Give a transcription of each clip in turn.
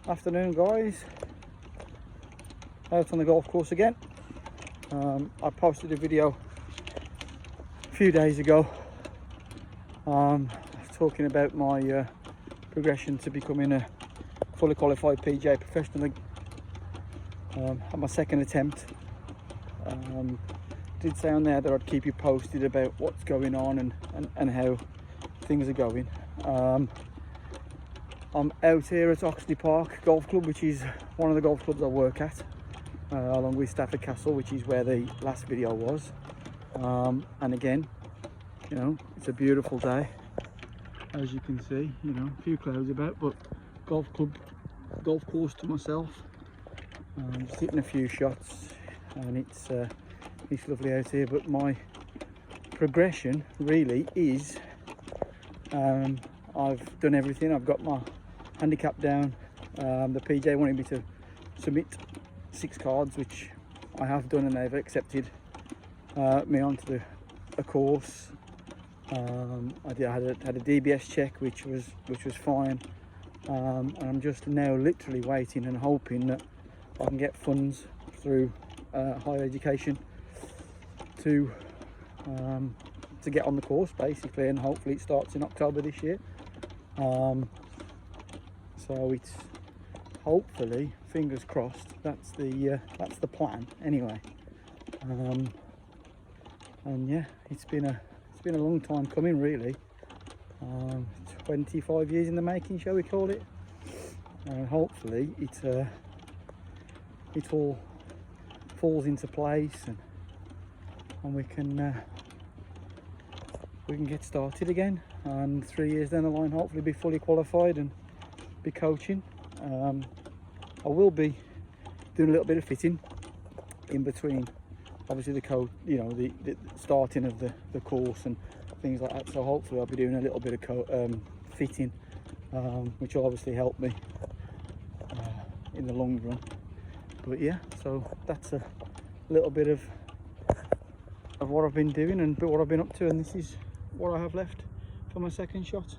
Afternoon, guys. Out on the golf course again. I posted a video a few days ago talking about my progression to becoming a fully qualified PGA professional at my second attempt. Did say on there that I'd keep you posted about what's going on and how things are going. I'm out here at Oxley Park Golf Club, which is one of the golf clubs I work at, along with Stafford Castle, which is where the last video was. And again, you know, it's a beautiful day, as you can see. You know, a few clouds about, but golf course to myself. Just hitting a few shots, and it's lovely out here. But my progression really is, I've done everything. I've got my handicap down. The PJ wanted me to submit 6 cards, which I have done, and they've accepted me onto a course. I had a DBS check, which was fine, and I'm just now literally waiting and hoping that I can get funds through higher education to get on the course, basically, and hopefully it starts in October this year. So it's hopefully, fingers crossed, that's the plan anyway. And yeah, it's been a long time coming, really. 25 years in the making, shall we call it? And hopefully it all falls into place, and we can get started again, and 3 years down the line hopefully be fully qualified and be coaching. I will be doing a little bit of fitting in between, obviously the starting of the course and things like that, so hopefully I'll be doing a little bit of fitting, which will obviously help me in the long run. But yeah, so that's a little bit of what I've been doing and what I've been up to, and this is what I have left for my second shot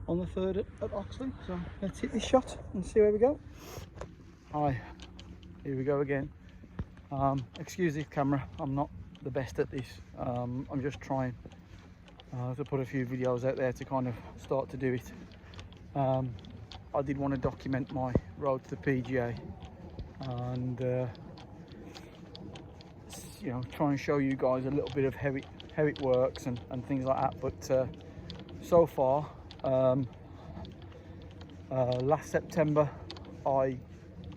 on the third at Oxley. So let's hit this shot and see where we go. Hi, here we go again. Excuse the camera, I'm not the best at this. I'm just trying to put a few videos out there to kind of start to do it. I did want to document my road to the PGA and you know, try and show you guys a little bit of how it works and things like that. But so far, last September I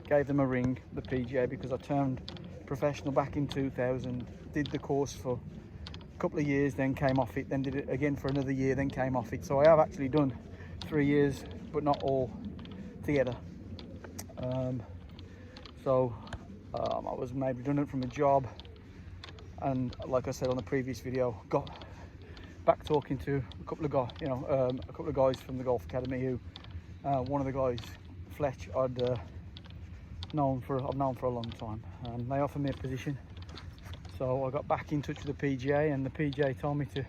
gave them a ring, the PGA, because I turned professional back in 2000, did the course for a couple of years, then came off it, then did it again for another year, then came off it. So I have actually done 3 years, but not all together. I was made redundant from a job, and like I said on the previous video, got back talking to a couple of guys, a couple of guys from the golf academy who, one of the guys, Fletch, I've known for a long time. They offered me a position, so I got back in touch with the PGA, and the PGA told me to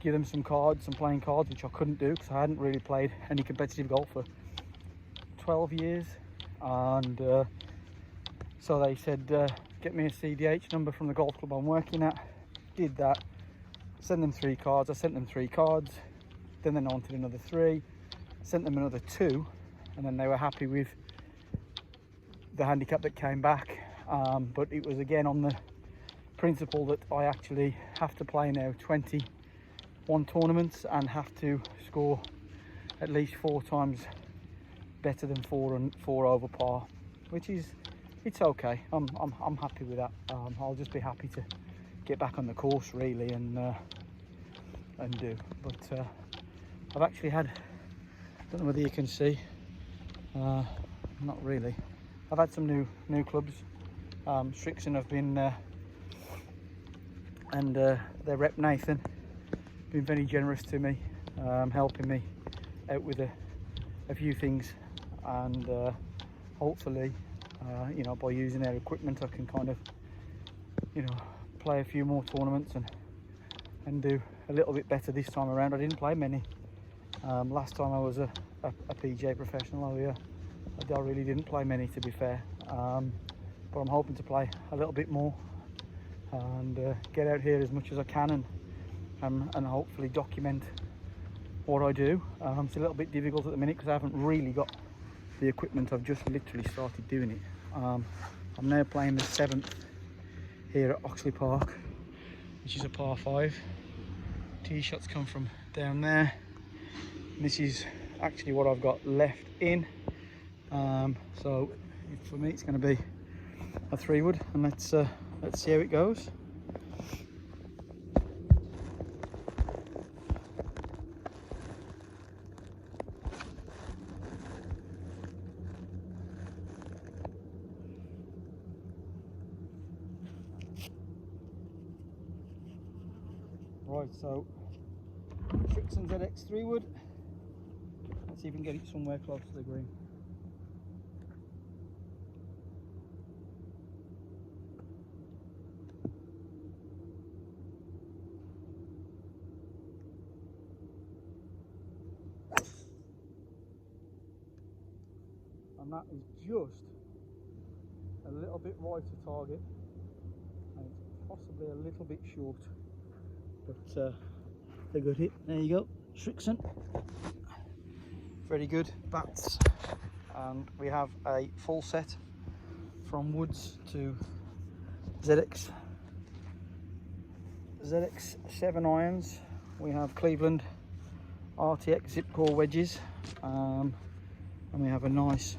give them some playing cards, which I couldn't do because I hadn't really played any competitive golf for 12 years. And so they said, get me a CDH number from the golf club I'm working at. Did that, send them 3 cards. I sent them 3 cards, then they wanted another 3, sent them another 2, and then they were happy with the handicap that came back. But it was again on the principle that I actually have to play now 21 tournaments and have to score at least 4 times better than 4 over par, which is, it's okay. I'm happy with that. I'll just be happy to get back on the course, really, and do. But I've actually had, don't know whether you can see, not really. I've had some new clubs. Strixon have been, and their rep Nathan, been very generous to me, helping me out with a few things, and hopefully, you know, by using their equipment, I can kind of, you know, play a few more tournaments and do a little bit better this time around. I didn't play many Last time I was a PGA professional over here, I really didn't play many, to be fair, but I'm hoping to play a little bit more and get out here as much as I can and hopefully document what I do. It's a little bit difficult at the minute because I haven't really got the equipment. I've just literally started doing it. I'm now playing the 7th here at Oxley Park, which is a par 5. Tee shots come from down there. This is actually what I've got left in. So for me it's going to be a 3-wood, and let's see how it goes. Right, so Shrixon ZX 3-wood. Let's see if we can get it somewhere close to the green. And that is just a little bit right to target, and it's possibly a little bit short, but a good hit. There you go, Shrixon. Very good bats, and we have a full set from woods to ZX 7 irons. We have Cleveland RTX zip core wedges, and we have a nice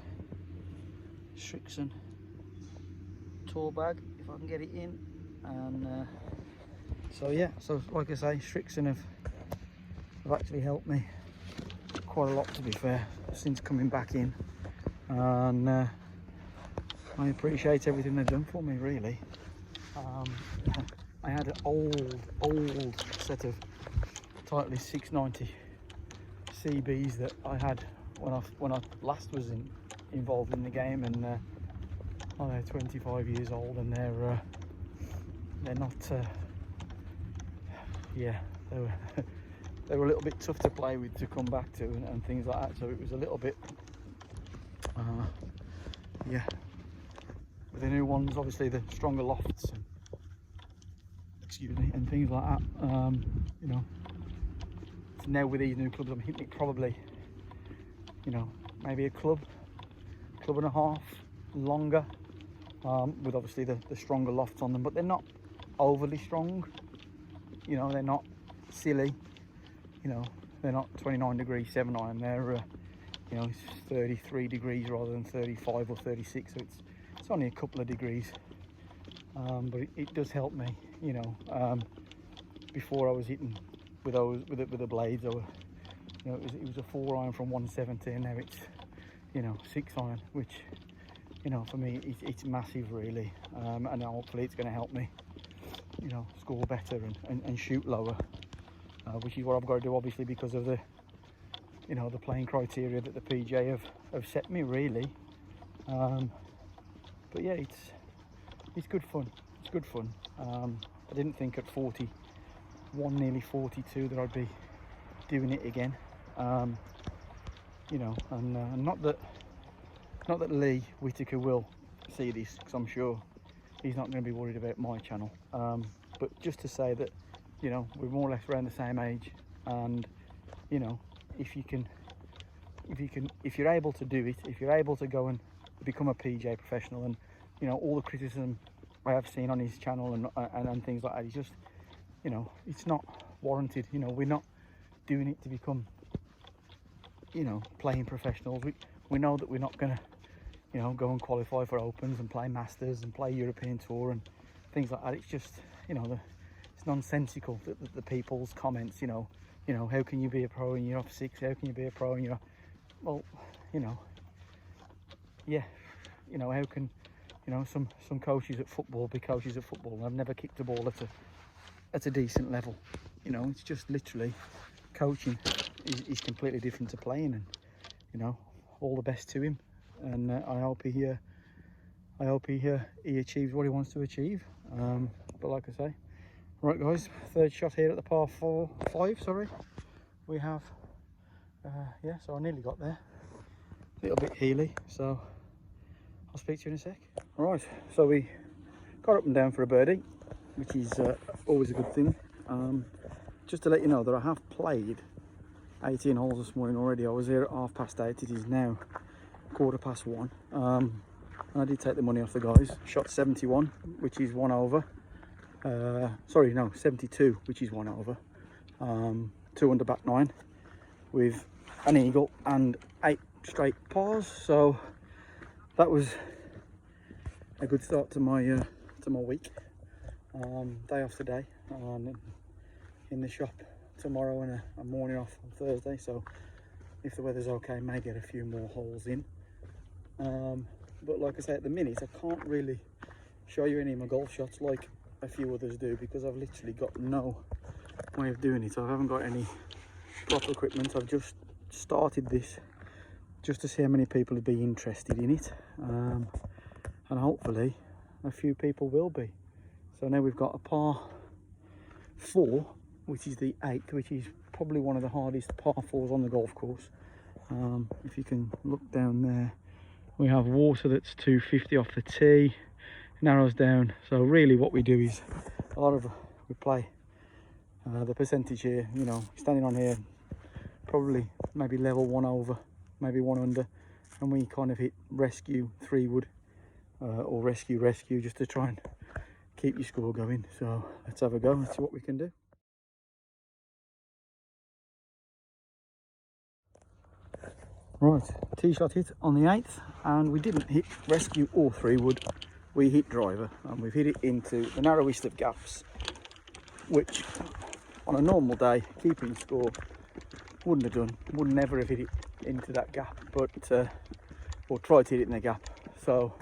Shrixon tour bag, if I can get it in. And so yeah, so like I say, Shrixon have actually helped me quite a lot, to be fair, since coming back in, and I appreciate everything they've done for me, really. I had an old set of Titleist 690 CBs that I had when I last was involved in the game, and they're 25 years old, and they're not yeah, they were a little bit tough to play with, to come back to, and things like that. So it was a little bit yeah, with the new ones, obviously the stronger lofts and, excuse me, and things like that. You know, now with these new clubs, I'm hitting it probably, you know, maybe a club and a half longer, with obviously the stronger lofts on them, but they're not overly strong. You know, they're not silly. You know, they're not 29 degree 7 iron. They're you know, it's 33 degrees rather than 35 or 36, so it's only a couple of degrees, but it does help me. You know, before I was hitting with the blades, you know, it was a 4 iron from 170, and now it's, you know, 6 iron, which, you know, for me it's massive, really, and hopefully it's going to help me, you know, score better and shoot lower, which is what I've got to do, obviously, because of the, you know, the playing criteria that the PJ have set me, really. But yeah, it's good fun. It's good fun. I didn't think at 41, nearly 42, that I'd be doing it again. You know, and not that Lee Whitaker will see this, because I'm sure he's not going to be worried about my channel. But just to say that, you know, we're more or less around the same age, and, you know, if you're able to do it, if you're able to go and become a PGA professional, and, you know, all the criticism I have seen on his channel and things like that, it's just, you know, it's not warranted. You know, we're not doing it to become, you know, playing professionals. We know that we're not gonna, you know, go and qualify for Opens and play Masters and play European Tour and things like that. It's just, you know, it's nonsensical that the people's comments, you know, how can you be a pro and you're off 6? How can you be a pro and you're, well, you know, yeah, you know, how can, you know, some coaches at football be coaches at football? I've never kicked a ball at a decent level. You know, it's just literally, coaching is completely different to playing, and, you know, all the best to him, and I hope he achieves what he wants to achieve. But like I say, right guys, third shot here at the par 5, sorry. We have yeah, so I nearly got there. A little bit heely, so I'll speak to you in a sec. All right, so we got up and down for a birdie, which is always a good thing. Just to let you know that I have played 18 holes this morning already. I was here at 8:30. It is now 1:15. And I did take the money off the guys. Shot 71, which is 1 over. Sorry, no, 72, which is 1 over. 2 under back 9 with an eagle and 8 straight pars. So that was a good start to my week. Day off today, and in the shop tomorrow, and a morning off on Thursday. So if the weather's okay, may get a few more holes in. But like I say, at the minute I can't really show you any of my golf shots like a few others do, because I've literally got no way of doing it. I haven't got any proper equipment. I've just started this just to see how many people would be interested in it, and hopefully a few people will be. So now we've got a par 4, which is the 8th, which is probably one of the hardest par 4s on the golf course. If you can look down there, we have water that's 250 off the tee, narrows down. So really what we do is we play the percentage here, you know, standing on here, probably maybe level 1 over, maybe 1 under, and we kind of hit rescue 3 wood or rescue just to try and keep your score going. So let's have a go and see what we can do. Right, tee shot hit on the 8th, and we didn't hit rescue or 3 wood, we hit driver, and we've hit it into the narrowest of gaps, which on a normal day, keeping score, wouldn't have done, would never have hit it into that gap, but or tried to hit it in the gap. So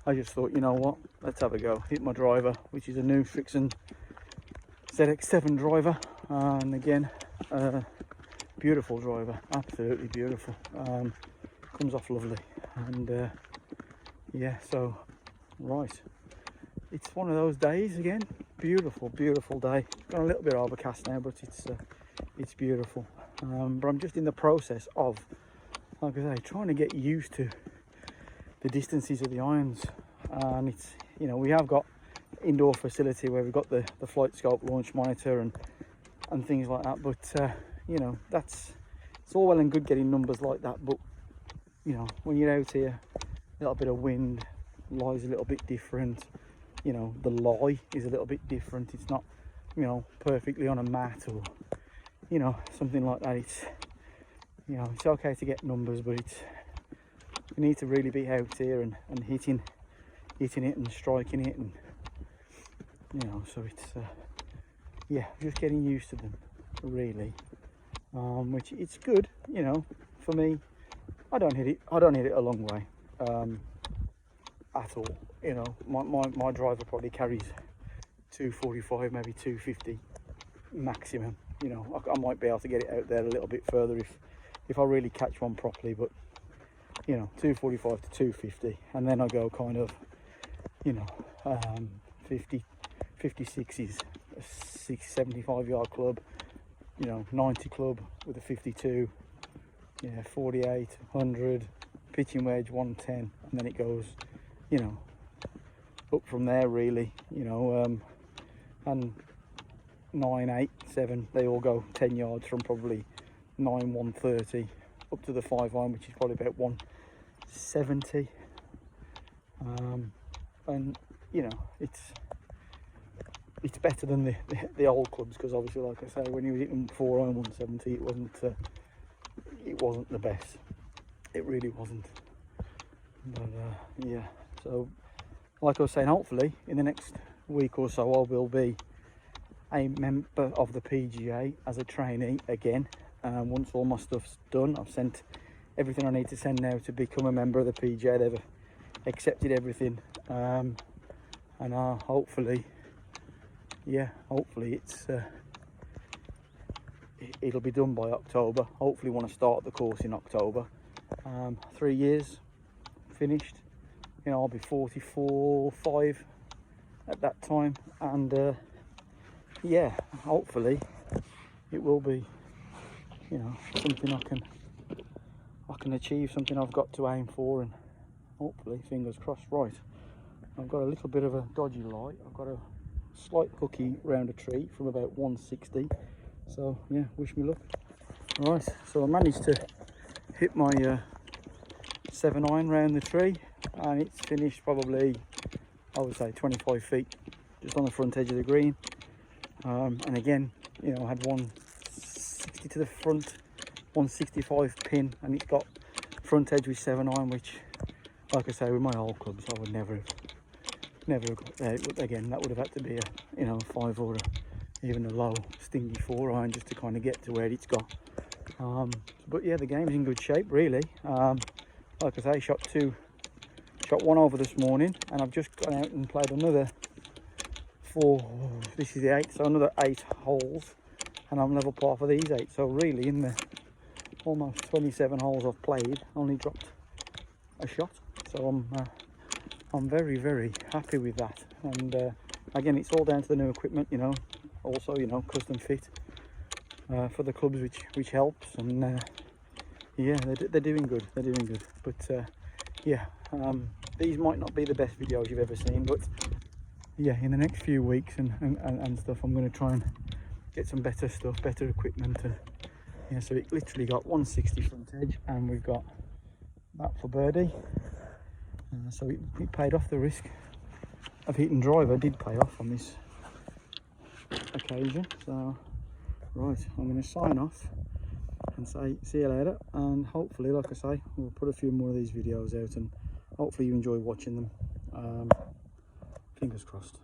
I just thought, you know what, let's have a go. Hit my driver, which is a new Strixon ZX7 driver, and again, beautiful driver, absolutely beautiful. Comes off lovely, and yeah, so right, it's one of those days again. Beautiful day. Got a little bit overcast now, but it's beautiful. But I'm just in the process of, like I say, trying to get used to the distances of the irons, and it's, you know, we have got indoor facility where we've got the flight scope launch monitor and things like that, but you know, it's all well and good getting numbers like that, but you know, when you're out here, a little bit of wind, lie's a little bit different, you know, the lie is a little bit different. It's not, you know, perfectly on a mat or, you know, something like that. It's, you know, it's okay to get numbers, but it's, you need to really be out here and hitting it and striking it, and you know, so it's yeah, just getting used to them really, which it's good, you know. For me, I don't hit it a long way at all, you know. My driver probably carries 245, maybe 250 maximum, you know. I might be able to get it out there a little bit further if I really catch one properly, but you know, 245 to 250, and then I go kind of, you know, 56 is a 75-yard club, you know, 90 club with a 52, yeah, 48, 100, pitching wedge 110, and then it goes, you know, up from there really, you know, and 9, 8, 7, they all go 10 yards from probably 9, 130 up to the 5 iron, which is probably about 170, and you know, it's better than the old clubs, because obviously, like I say, when you were hitting 4 iron 170, it wasn't the best, it really wasn't. But yeah, so like I was saying, hopefully in the next week or so I will be a member of the PGA as a trainee again. Once all my stuff's done, I've sent everything I need to send now to become a member of the PGA. They've accepted everything, and hopefully, yeah, hopefully it'll be done by October. Hopefully want to start the course in October. 3 years finished, you know, I'll be 44, 5 at that time, and yeah, hopefully it will be you know, something I can achieve, something I've got to aim for, and hopefully, fingers crossed. Right, I've got a little bit of a dodgy light. I've got a slight hooky round a tree from about 160, so yeah, wish me luck. Right, so I managed to hit my 7 iron round the tree, and it's finished probably, I would say, 25 feet just on the front edge of the green. And again, you know, I had 160 to the front, 165 pin, and it's got front edge with 7 iron, which, like I say, with my old clubs, I would never have got there. Again, that would have had to be a, you know, 5 or even a low stingy 4 iron just to kind of get to where it's got. But yeah, the game's in good shape, really. Like I say, shot 1 over this morning, and I've just gone out and played another 4. This is the 8th, so another 8 holes, and I'm level par for these 8. So really, in the almost 27 holes I've played, I only dropped a shot. So I'm very, very happy with that. And again, it's all down to the new equipment, you know. Also, you know, custom fit for the clubs, which helps. And yeah, they're doing good. They're doing good. But yeah, these might not be the best videos you've ever seen, but yeah, in the next few weeks and stuff, I'm going to try and get some better stuff, better equipment. And yeah, so it literally got 160 front edge, and we've got that for birdie. So it paid off. The risk of hitting driver did pay off on this occasion. So right, I'm going to sign off and say see you later, and hopefully, like I say, we'll put a few more of these videos out, and hopefully you enjoy watching them. Fingers crossed.